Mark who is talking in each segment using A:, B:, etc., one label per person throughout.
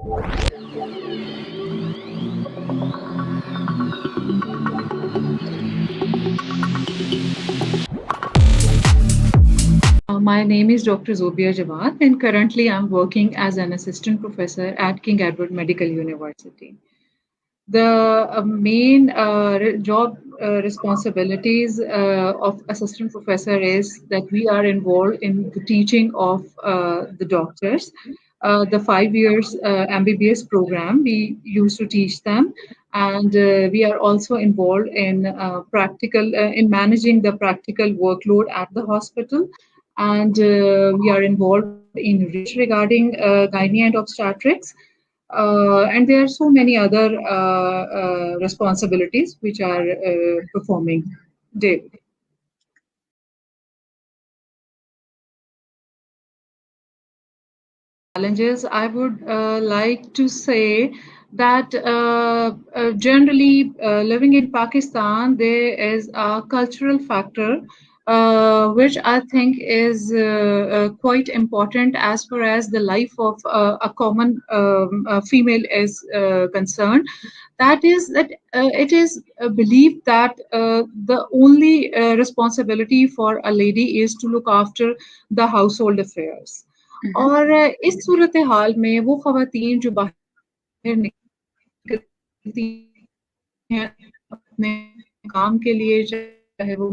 A: My name is Dr. Zobia Jawad, and currently I'm working as an assistant professor at King Edward Medical University. The main job responsibilities of assistant professor is that we are involved in the teaching of the doctors. The 5 years MBBS program, we used to teach them, and we are also involved in in managing the practical workload at the hospital, and we are involved in research regarding gynae and obstetrics, and there are so many other responsibilities which are performing daily. Challenges, I would like to say that generally living in Pakistan, there is a cultural factor which I think is quite important as far as the life of a common female is concerned. That is that it is believed that the only responsibility for a lady is to look after the household affairs. اور اس صورتحال میں وہ خواتین جو باہر نکلتی ہیں اپنے کام کے لیے، چاہے وہ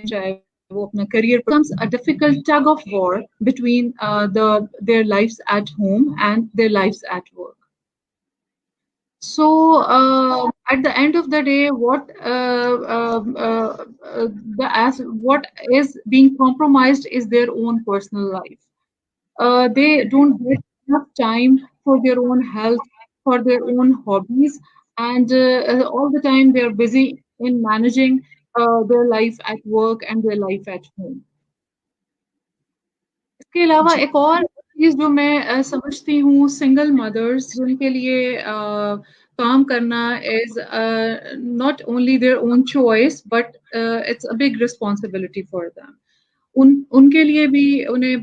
A: چاہے وہ اپنا career becomes a difficult tug of war between their lives at home and their lives at work. So at the end of the day, what is being compromised is their own personal life. They don't get enough time for their own health, for their own hobbies, and all the time they are busy in managing their life at work and their life at home. اس کے علاوہ ایک اور چیز جو میں سمجھتی ہوں، single مدرس جن کے لیے کام کرنا is not only their own choice but it's a big responsibility for them. ان کے لیے بھی انہیں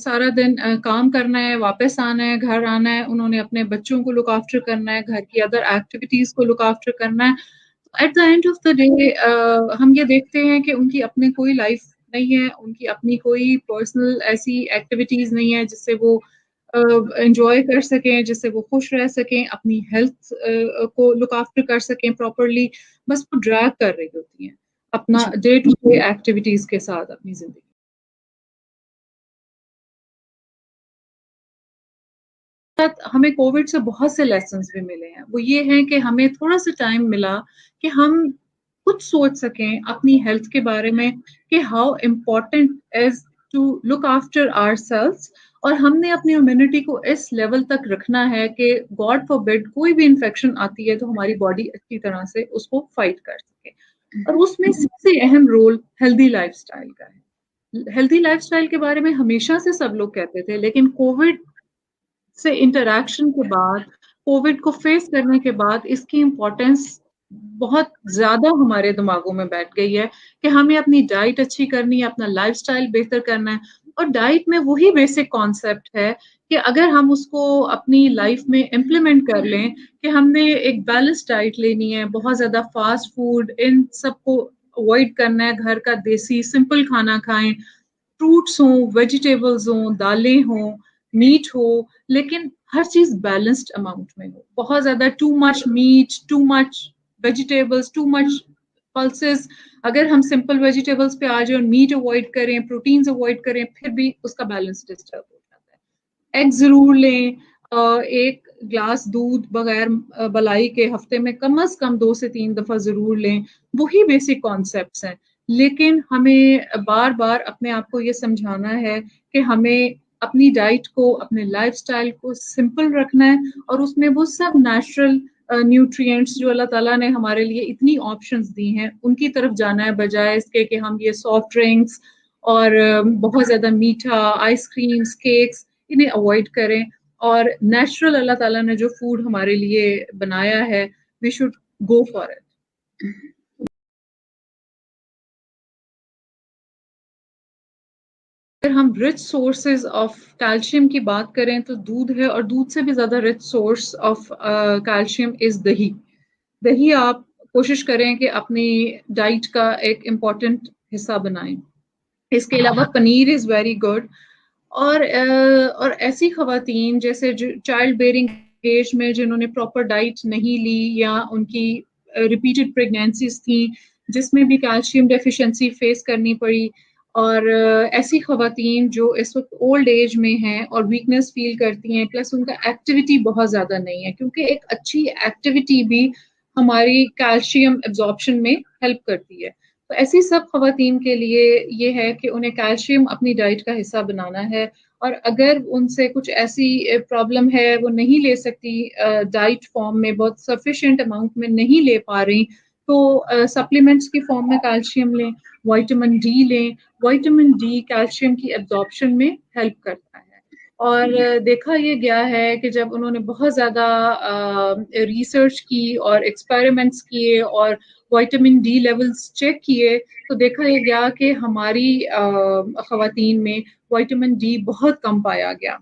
A: سارا دن کام کرنا ہے، واپس آنا ہے، گھر آنا ہے، انہوں نے اپنے بچوں کو لک آفٹر کرنا ہے، گھر کی ادر ایکٹیویٹیز کو لک آفٹر کرنا ہے. At the end of the day ہم یہ دیکھتے ہیں کہ ان کی اپنی کوئی لائف نہیں ہے، ان کی اپنی کوئی پرسنل ایسی ایکٹیویٹیز نہیں ہے جس سے وہ انجوائے کر سکیں، جس سے وہ خوش رہ سکیں، اپنی ہیلتھ کو لک آفٹر کر سکیں پراپرلی. بس وہ ڈریگ کر رہی ہوتی ہیں اپنا ڈے ٹو ڈے ایکٹیویٹیز کے ساتھ اپنی زندگی. ہمیں کووڈ سے بہت سے لیسنس بھی ملے ہیں. وہ یہ ہیں کہ ہمیں تھوڑا سا ٹائم ملا کہ ہم خود سوچ سکیں اپنی ہیلتھ کے بارے میں کہ how important is to look after ourselves, اور ہم نے اپنی امیونٹی کو اس لیول تک رکھنا ہے کہ گاڈ فار بڈ کوئی بھی انفیکشن آتی ہے تو ہماری باڈی اچھی طرح سے اس کو فائٹ کر سکے. اور اس میں سب سے اہم رول ہیلدی لائف اسٹائل کا ہے. ہیلدی لائف اسٹائل کے بارے میں ہمیشہ سے سب لوگ کہتے تھے، لیکن کووڈ سے انٹریکشن کے بعد، کووڈ کو فیس کرنے کے بعد اس کی امپورٹینس بہت زیادہ ہمارے دماغوں میں بیٹھ گئی ہے کہ ہمیں اپنی ڈائٹ اچھی کرنی ہے، اپنا لائف سٹائل بہتر کرنا ہے. اور ڈائٹ میں وہی بیسک کانسیپٹ ہے کہ اگر ہم اس کو اپنی لائف میں امپلیمنٹ کر لیں کہ ہم نے ایک بیلنس ڈائٹ لینی ہے، بہت زیادہ فاسٹ فوڈ ان سب کو اوائڈ کرنا ہے، گھر کا دیسی سمپل کھانا کھائیں، فروٹس ہوں، ویجیٹیبلز ہوں، دالیں ہوں، میٹ ہو، لیکن ہر چیز بیلنسڈ اماؤنٹ میں ہو. بہت زیادہ too much meat, too much vegetables, too much pulses. اگر ہم سمپل ویجیٹیبلز پہ آ جائیں اور میٹ اوائڈ کریں، پروٹینز اوائڈ کریں، پھر بھی اس کا بیلنس ڈسٹرب ہو جاتا ہے. ایگ ضرور لیں، ایک گلاس دودھ بغیر بلائی کے ہفتے میں کم از کم 2 سے 3 دفعہ ضرور لیں. وہی بیسک کانسیپٹس ہیں، لیکن ہمیں بار بار اپنے آپ کو یہ سمجھانا ہے کہ ہمیں اپنی ڈائٹ کو، اپنے لائف سٹائل کو سمپل رکھنا ہے، اور اس میں وہ سب نیچرل نیوٹرینٹس جو اللہ تعالیٰ نے ہمارے لیے اتنی آپشنز دی ہیں ان کی طرف جانا ہے، بجائے اس کے کہ ہم یہ سافٹ ڈرنکس اور بہت زیادہ میٹھا، آئس کریمس، کیکس انہیں اوائڈ کریں. اور نیچرل اللہ تعالیٰ نے جو فوڈ ہمارے لیے بنایا ہے، we should go for it. اگر ہم رچ سورسز آف کیلشیم کی بات کریں تو دودھ ہے، اور دودھ سے بھی زیادہ رچ سورس آف کیلشیم از دہی. دہی آپ کوشش کریں کہ اپنی ڈائٹ کا ایک امپورٹنٹ حصہ بنائیں. اس کے علاوہ پنیر از ویری گڈ. اور ایسی خواتین جیسے چائلڈ بیئرنگ ایج میں جنہوں نے پراپر ڈائٹ نہیں لی یا ان کی ریپیٹڈ پریگنینسیز تھیں جس میں بھی کیلشیم ڈیفیشنسی فیس کرنی پڑی، اور ایسی خواتین جو اس وقت اولڈ ایج میں ہیں اور ویکنس فیل کرتی ہیں، پلس ان کا ایکٹیویٹی بہت زیادہ نہیں ہے، کیونکہ ایک اچھی ایکٹیویٹی بھی ہماری کیلشیم ایبزارپشن میں ہیلپ کرتی ہے. تو ایسی سب خواتین کے لیے یہ ہے کہ انہیں کیلشیم اپنی ڈائٹ کا حصہ بنانا ہے، اور اگر ان سے کچھ ایسی پرابلم ہے وہ نہیں لے سکتی ڈائٹ فارم میں، بہت سفیشینٹ اماؤنٹ میں نہیں لے پا رہی، تو سپلیمنٹس کی فارم میں کیلشیم لیں، وائٹامن ڈی لیں. وائٹامن ڈی کیلشیم کی ایبزارپشن میں ہیلپ کرتا ہے. اور دیکھا یہ گیا ہے کہ جب انہوں نے بہت زیادہ ریسرچ کی اور ایکسپیریمنٹس کیے اور وائٹامن ڈی لیولز چیک کیے، تو دیکھا یہ گیا کہ ہماری خواتین میں وائٹامن ڈی بہت کم پایا گیا.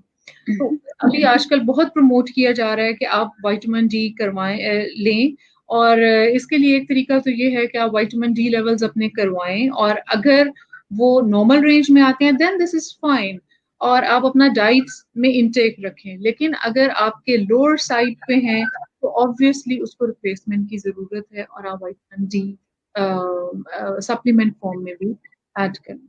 A: تو ابھی آج کل بہت پروموٹ کیا جا رہا ہے کہ آپ وائٹامن ڈی کروائیں لیں، اور اس کے لیے ایک طریقہ تو یہ ہے کہ آپ وائٹامن ڈی لیولز اپنے کروائیں، اور اگر وہ نارمل رینج میں آتے ہیں دین دس از فائن، اور آپ اپنا ڈائٹ میں انٹیک رکھیں. لیکن اگر آپ کے لوور سائڈ پہ ہیں تو آبویسلی اس کو ریپلیسمنٹ کی ضرورت ہے، اور آپ وائٹامن ڈی سپلیمنٹ فارم میں بھی ایڈ کریں.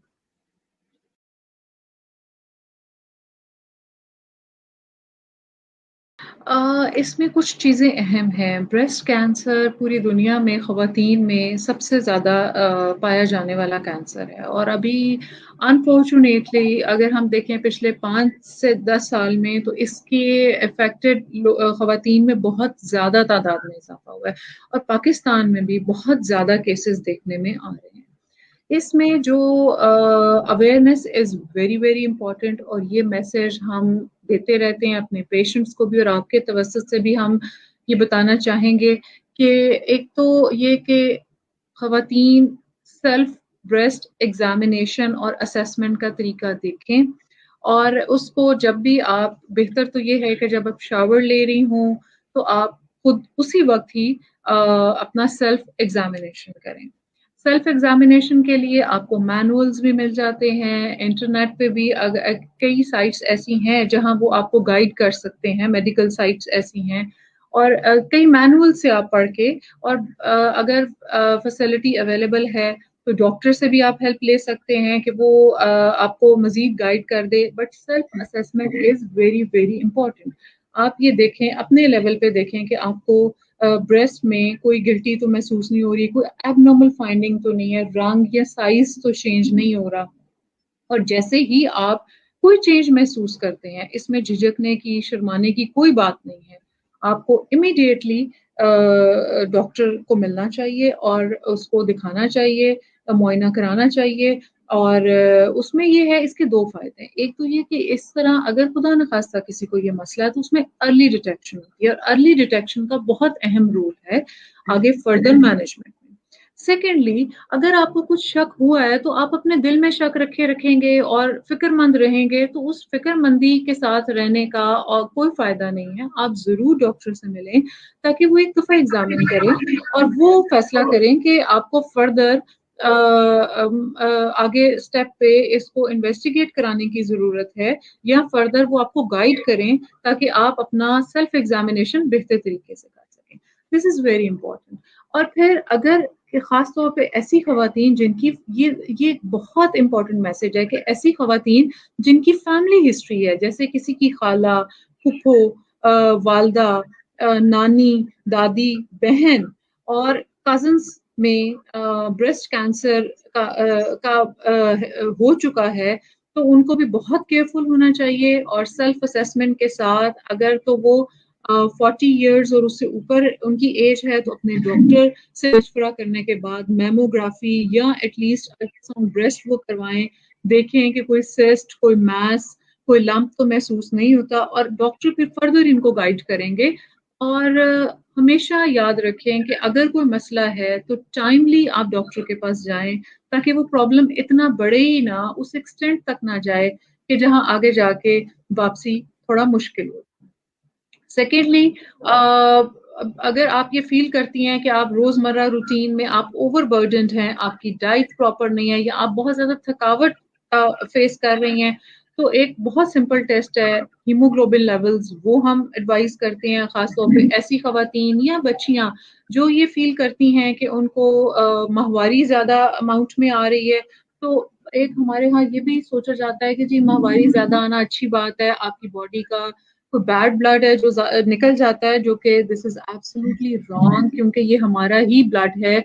A: اس میں کچھ چیزیں اہم ہیں. بریسٹ کینسر پوری دنیا میں خواتین میں سب سے زیادہ پایا جانے والا کینسر ہے، اور ابھی انفارچونیٹلی اگر ہم دیکھیں پچھلے 5 سے 10 سال میں تو اس کے افیکٹڈ خواتین میں بہت زیادہ تعداد میں اضافہ ہوا ہے، اور پاکستان میں بھی بہت زیادہ کیسز دیکھنے میں آ رہے ہیں. اس میں جو awareness is very very important, اور یہ میسج ہم دیتے رہتے ہیں اپنے پیشنٹس کو بھی، اور آپ کے توسط سے بھی ہم یہ بتانا چاہیں گے کہ ایک تو یہ کہ خواتین سیلف بریسٹ ایگزامینیشن اور اسیسمنٹ کا طریقہ دیکھیں، اور اس کو جب بھی آپ، بہتر تو یہ ہے کہ جب آپ شاور لے رہی ہوں تو آپ خود اسی وقت ہی اپنا سیلف ایگزامینیشن کریں. سیلف ایگزامینیشن کے لیے آپ کو مینولز بھی مل جاتے ہیں انٹرنیٹ پہ بھی. کئی سائٹس ایسی ہیں جہاں وہ آپ کو گائیڈ کر سکتے ہیں، میڈیکل سائٹس ایسی ہیں، اور کئی مینول سے آپ پڑھ کے، اور اگر فیسلٹی اویلیبل ہے تو ڈاکٹر سے بھی آپ ہیلپ لے سکتے ہیں کہ وہ آپ کو مزید گائیڈ کر دے. But self assessment is very very important. آپ یہ دیکھیں اپنے لیول پہ دیکھیں کہ آپ کو بریسٹ میں کوئی گلٹی تو محسوس نہیں ہو رہی، کوئی ایب نارمل فائنڈنگ تو نہیں ہے، رنگ یا سائز تو چینج نہیں ہو رہا. اور جیسے ہی آپ کوئی چینج محسوس کرتے ہیں، اس میں جھجکنے کی، شرمانے کی کوئی بات نہیں ہے. آپ کو امیڈیٹلی ڈاکٹر کو ملنا چاہیے اور اس کو دکھانا چاہیے، معائنہ کرانا چاہیے. اور اس میں یہ ہے، اس کے دو فائدے ہیں. ایک تو یہ کہ اس طرح اگر خدا نخواستہ کسی کو یہ مسئلہ ہے تو اس میں ارلی ڈیٹیکشن ہوتی ہے، اور ارلی ڈیٹیکشن کا بہت اہم رول ہے آگے فردر مینجمنٹ میں. سیکنڈلی، اگر آپ کو کچھ شک ہوا ہے تو آپ اپنے دل میں شک رکھیں گے اور فکر مند رہیں گے، تو اس فکر مندی کے ساتھ رہنے کا اور کوئی فائدہ نہیں ہے. آپ ضرور ڈاکٹر سے ملیں تاکہ وہ ایک دفعہ ایگزامن کریں اور وہ فیصلہ کریں کہ آپ کو فردر آگے اسٹیپ پہ اس کو انویسٹیگیٹ کرانے کی ضرورت ہے، یا فردر وہ آپ کو گائیڈ کریں تاکہ آپ اپنا سیلف ایگزامینیشن بہتر طریقے سے کر سکیں. دس از ویری امپورٹنٹ. اور پھر اگر خاص طور پہ ایسی خواتین جن کی یہ بہت امپورٹنٹ میسج ہے کہ ایسی خواتین جن کی فیملی ہسٹری ہے، جیسے کسی کی خالہ، پھپھو، والدہ، نانی، دادی، بہن اور کزنس میں بریسٹ کینسر کا ہو چکا ہے، تو ان کو بھی بہت کیئرفل ہونا چاہیے. اور سیلف اسیسمنٹ کے ساتھ اگر تو وہ 40 ایئرز اور اس سے اوپر ان کی ایج ہے تو اپنے ڈاکٹر سے مشورہ کرنے کے بعد میموگرافی یا ایٹ لیسٹ الٹراساؤنڈ بریسٹ وہ کروائیں، دیکھیں کہ کوئی سیسٹ، کوئی میس، کوئی لمپ تو محسوس نہیں ہوتا، اور ڈاکٹر پھر فردر ان کو گائیڈ کریں گے اور ہمیشہ یاد رکھیں کہ اگر کوئی مسئلہ ہے تو ٹائملی آپ ڈاکٹر کے پاس جائیں تاکہ وہ پرابلم اتنا بڑھے ہی نہ، اس ایکسٹینٹ تک نہ جائے کہ جہاں آگے جا کے واپسی تھوڑا مشکل ہو۔ سیکنڈلی، اگر آپ یہ فیل کرتی ہیں کہ آپ روزمرہ روٹین میں آپ اوور برڈنڈ ہیں، آپ کی ڈائٹ پراپر نہیں ہے یا آپ بہت زیادہ تھکاوٹ فیس کر رہی ہیں، تو ایک بہت سمپل ٹیسٹ ہے ہیموگلوبن لیولز، وہ ہم ایڈوائز کرتے ہیں خاص طور پہ ایسی خواتین یا بچیاں جو یہ فیل کرتی ہیں کہ ان کو ماہواری زیادہ اماؤنٹ میں آ رہی ہے۔ تو ایک ہمارے ہاں یہ بھی سوچا جاتا ہے کہ جی ماہواری زیادہ آنا اچھی بات ہے، آپ کی باڈی کا کوئی بیڈ بلڈ ہے جو نکل جاتا ہے، جو کہ دس از ایبسولوٹلی رانگ، کیونکہ یہ ہمارا ہی بلڈ ہے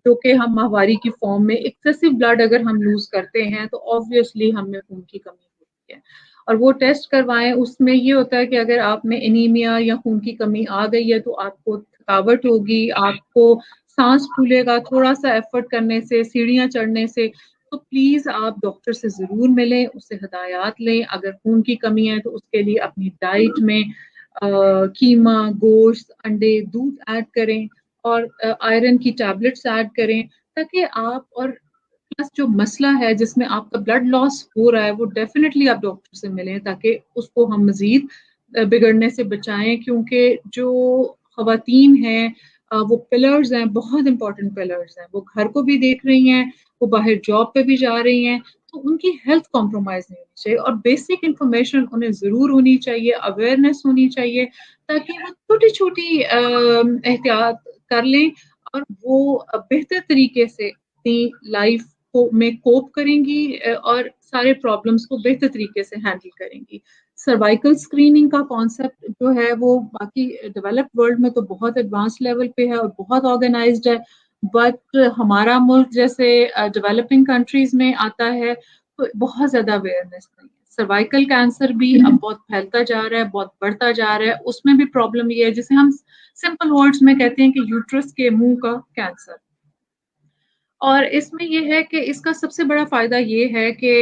A: جو کہ ہم ماہواری کی فارم میں ایکسیسو بلڈ اگر ہم لوز کرتے ہیں تو آبویسلی ہم میں خون کی کمی ہوتی ہے۔ اور وہ ٹیسٹ کروائیں، اس میں یہ ہوتا ہے کہ اگر آپ میں انیمیا یا خون کی کمی آ گئی ہے تو آپ کو تھکاوٹ ہوگی، آپ کو سانس پھولے گا تھوڑا سا ایفرٹ کرنے سے، سیڑھیاں چڑھنے سے، تو پلیز آپ ڈاکٹر سے ضرور ملیں، اس سے ہدایات لیں۔ اگر خون کی کمی ہے تو اس کے لیے اپنی ڈائٹ میں قیمہ، گوشت، انڈے، دودھ ایڈ کریں اور آئرن کی ٹیبلٹس ایڈ کریں تاکہ آپ، اور پلس جو مسئلہ ہے جس میں آپ کا بلڈ لاس ہو رہا ہے وہ ڈیفینیٹلی آپ ڈاکٹر سے ملیں تاکہ اس کو ہم مزید بگڑنے سے بچائیں، کیونکہ جو خواتین ہیں وہ پلرز ہیں، بہت امپورٹنٹ پلرز ہیں، وہ گھر کو بھی دیکھ رہی ہیں، وہ باہر جاب پہ بھی جا رہی ہیں، تو ان کی ہیلتھ کمپرومائز نہیں ہونی چاہیے اور بیسک انفارمیشن انہیں ضرور ہونی چاہیے، اویئرنیس ہونی چاہیے تاکہ وہ چھوٹی چھوٹی احتیاط کر لیں اور وہ بہتر طریقے سے اپنی لائف میں کوپ کریں گی اور سارے پرابلمس کو بہتر طریقے سے ہینڈل کریں گی۔ سروائکل اسکریننگ کا کانسیپٹ جو ہے وہ باقی ڈیولپڈ ورلڈ میں تو بہت ایڈوانس لیول پہ ہے اور بہت آرگنائزڈ ہے، بٹ ہمارا ملک جیسے ڈیولپنگ کنٹریز میں آتا ہے تو بہت زیادہ اویئرنیس نہیں ہے۔ سروائکل کینسر بھی اب بہت پھیلتا جا رہا ہے، بہت بڑھتا جا رہا ہے، اس میں بھی پرابلم یہ ہے جسے ہم سمپل ورڈز میں کہتے ہیں کہ یوٹرس کے منہ کا کینسر۔ اور اس میں یہ ہے کہ اس کا سب سے بڑا فائدہ یہ ہے کہ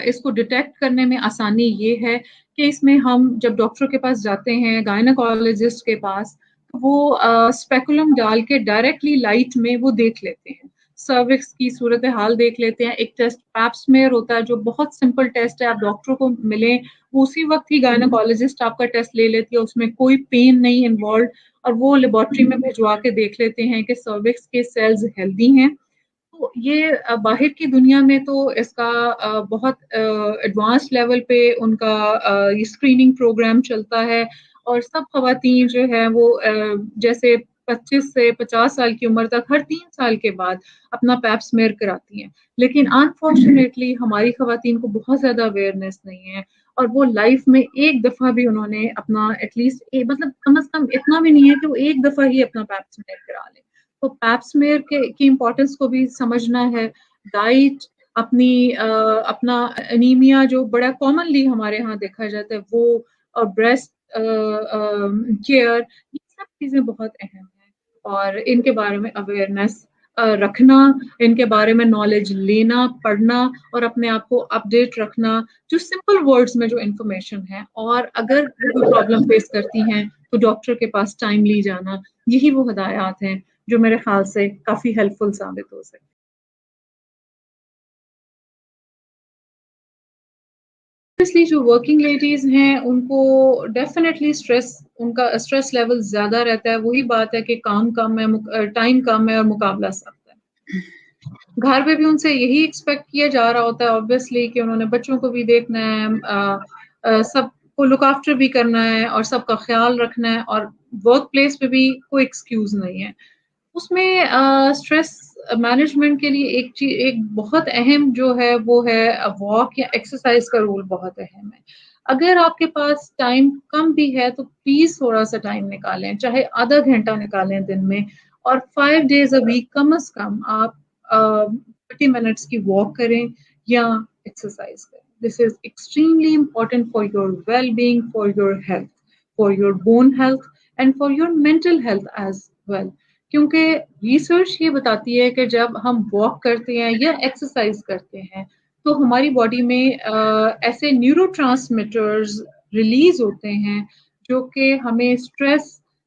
A: اس کو ڈیٹیکٹ کرنے میں آسانی یہ ہے کہ اس میں ہم جب ڈاکٹر کے پاس جاتے ہیں، گائنیکالوجسٹ کے پاس، تو وہ اسپیکولم ڈال کے ڈائریکٹلی لائٹ میں وہ دیکھ لیتے ہیں، سروکس کی صورتحال دیکھ لیتے ہیں۔ ایک ٹیسٹ پیپ سمیئر ہوتا ہے جو بہت سمپل ٹیسٹ ہے، آپ ڈاکٹر کو ملیں وہ اسی وقت ہی گائنیکالوجسٹ آپ کا ٹیسٹ لے لیتی ہے، اس میں کوئی پین نہیں انوالوڈ، اور وہ لیبورٹری میں بھجوا کے دیکھ لیتے ہیں کہ سروکس کے سیلز ہیلدی ہیں۔ تو یہ باہر کی دنیا میں تو اس کا بہت ایڈوانس لیول پہ ان کا یہ اسکریننگ پروگرام چلتا ہے اور سب خواتین جو ہے وہ جیسے 25 سے 50 سال کی عمر تک ہر 3 سال کے بعد اپنا پیپ سمیئر کراتی ہیں، لیکن انفارچونیٹلی ہماری خواتین کو بہت زیادہ اویئرنیس نہیں ہے اور وہ لائف میں ایک دفعہ بھی انہوں نے اپنا ایٹ لیسٹ مطلب کم از کم اتنا بھی نہیں ہے کہ وہ ایک دفعہ ہی اپنا پیپ سمیئر کرا لیں۔ تو پیپ سمیئر کی امپورٹنس کو بھی سمجھنا ہے، ڈائٹ، اپنی اپنا انیمیا جو بڑا کامنلی ہمارے ہاں دیکھا جاتا ہے وہ، اور بریسٹ کیئر، یہ سب چیزیں بہت اہم ہیں اور ان کے بارے میں اویئرنیس رکھنا، ان کے بارے میں نالج لینا، پڑھنا اور اپنے آپ کو اپڈیٹ رکھنا، جو سمپل ورڈز میں جو انفارمیشن ہے، اور اگر کوئی پرابلم فیس کرتی ہیں تو ڈاکٹر کے پاس ٹائملی جانا، یہی وہ ہدایات ہیں جو میرے خیال سے کافی ہیلپ فل ثابت ہو سکتی۔ اسپیشلی جو ورکنگ لیڈیز ہیں ان کو ڈیفینیٹلی ان کا اسٹریس لیول زیادہ رہتا ہے، وہی بات ہے کہ کام کم ہے، ٹائم کم ہے اور مقابلہ سخت ہے۔ گھر پہ بھی ان سے یہی ایکسپیکٹ کیا جا رہا ہوتا ہے آبویسلی کہ انہوں نے بچوں کو بھی دیکھنا ہے، سب کو لک آفٹر بھی کرنا ہے اور سب کا خیال رکھنا ہے، اور ورک پلیس پہ بھی کوئی ایکسکیوز نہیں ہے۔ اس میں اسٹریس مینجمنٹ کے لیے ایک بہت اہم جو ہے وہ ہے واک یا ایکسرسائز کا رول بہت اہم ہے۔ اگر آپ کے پاس ٹائم کم بھی ہے تو پلیز تھوڑا سا ٹائم نکالیں، چاہے آدھا گھنٹہ نکالیں دن میں، اور 5 days a week کم از کم آپ 30 منٹس کی واک کریں یا ایکسرسائز کریں۔ This is extremely important for your well being, for your health, for your bone health and for your mental health as well, کیونکہ ریسرچ یہ بتاتی ہے کہ جب ہم واک کرتے ہیں یا ایکسرسائز کرتے ہیں تو ہماری باڈی میں ایسے نیورو ٹرانسمیٹرز ریلیز ہوتے ہیں جو کہ ہمیں اسٹریس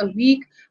A: a week